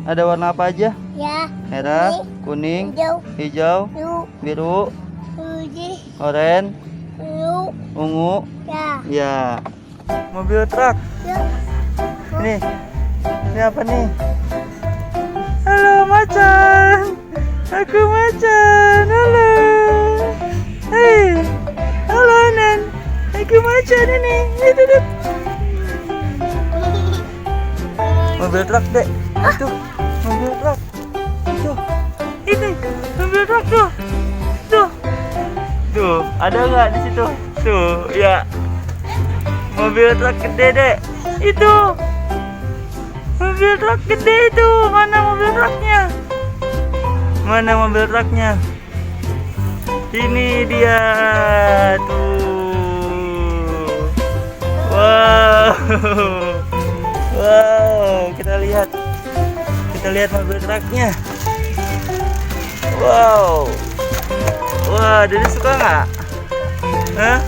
Ada warna apa aja? Ya. Merah, kuning, hijau, biru, Putih. oranye, Biru. ungu. Ya. Ya. Mobil truk. Ya. Ini apa nih? Halo macan. Aku macan. Halo. Hei. Halo Nen. Aku macan ini. Itu. Mobil truk, Dek. Itu. Mobil truk. Tuh. Ini mobil truk tuh. Tuh. Tuh, ada nggak di situ? Tuh, ya. Mobil truk gede, Dek. Itu. Mobil truk gede itu. Mana mobil truknya? Mana mobil truknya? Ini dia tuh. Wow. Wow, kita lihat mobil truknya. Wow. Wah, Dede suka nggak? Hah?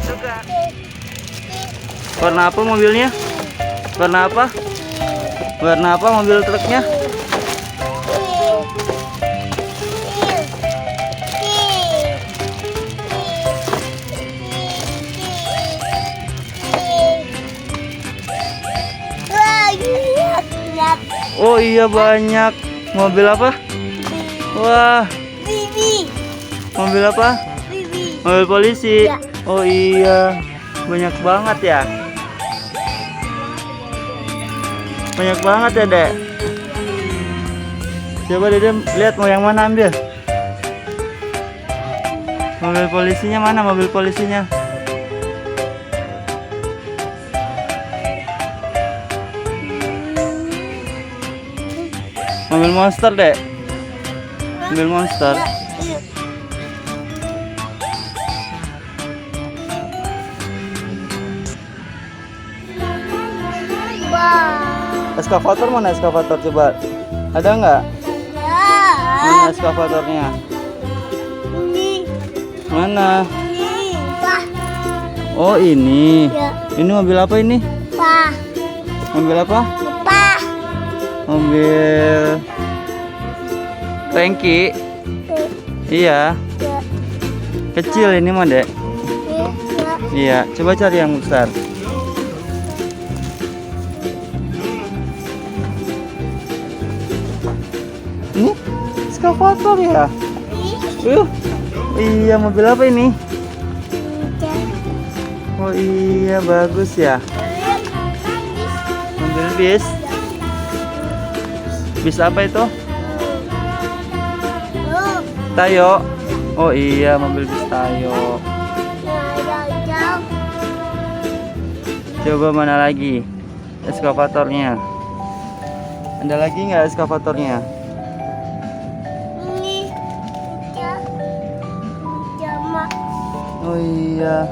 Suka. Warna apa mobilnya? Warna apa? Warna apa mobil truknya? Oh iya, banyak. Mobil apa? Wah, Bibi. mobil apa? Bibi. Mobil polisi. Ya. Oh iya, banyak banget ya. Banyak banget ya, Dek. Coba Dede lihat mau yang mana ambil. Mobil polisinya mana? Mobil polisinya. Mobil monster, Dek. Mobil monster. Wow. Eskavator mana eskavator coba? Ada nggak? Mana eskavatornya? Ini. Mana? Ini. Pak. Oh ini. Ya. Ini mobil apa ini? Pak. Mobil apa? Pak. Mobil tangki. Iya. Ya. Kecil ini mah, Dek. Ya. Iya. Coba cari yang besar. Ini eskavator ya. Iya, mobil apa ini? Oh iya, bagus ya. Mobil bis. Bis apa itu? Tayo. Oh iya, mobil bis Tayo. Coba mana lagi eskavatornya? Ada lagi nggak eskavatornya? Oh iya,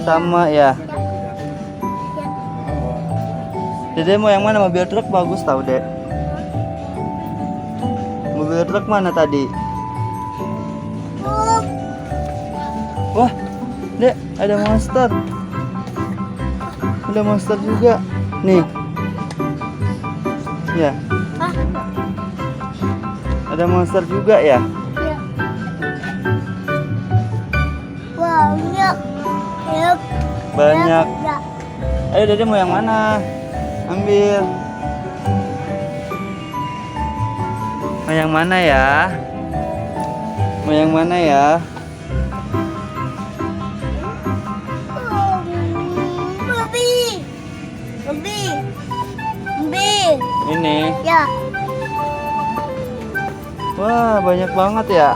sama ya. Dede mau yang mana? Mobil truk bagus tau, Dek. Mobil truk mana tadi? Wah, Dek, ada monster. Ada monster juga. Nih. Ya. Ada monster juga ya. Banyak. Ayo Dede mau yang mana? Ambil. Mau yang mana ya? Mau yang mana ya? Ini. Ya. Wah, banyak banget ya.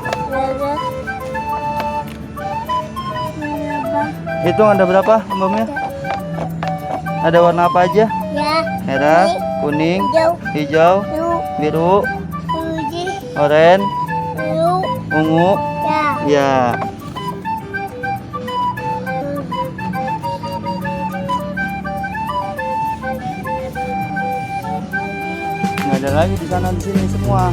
Hitung ada berapa ambangnya? Ada warna apa aja? Ya. Merah, kuning, hijau, biru, Putih. oranye, Biru. ungu. Ya. Ya. Nggak ada lagi di sana, di sini semua.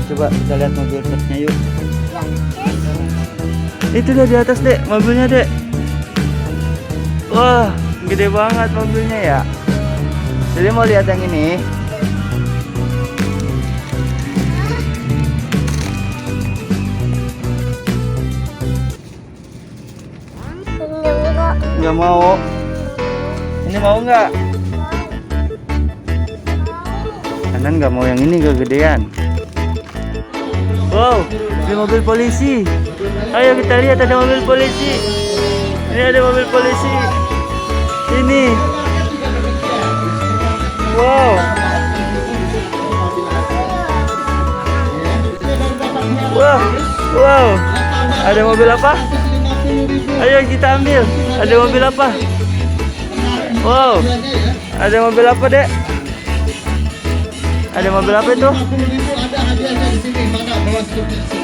Coba kita lihat mobil truknya yuk. Itu dia di atas, Dek, mobilnya, Dek. Wah, gede banget mobilnya ya. Jadi mau lihat yang ini. Enggak. Nggak mau. Ini mau nggak? Kanan nggak mau yang ini kegedean. Wow, ini mobil polisi. Ayo kita lihat, ada mobil polisi. Ini ada mobil polisi. Ini. Wow. Wow, wow. Ada mobil apa? Ayo kita ambil. Ada mobil apa? Wow. Ada mobil apa, Dek? Ada mobil apa itu? Ada hadiahnya di sini. Mana bawa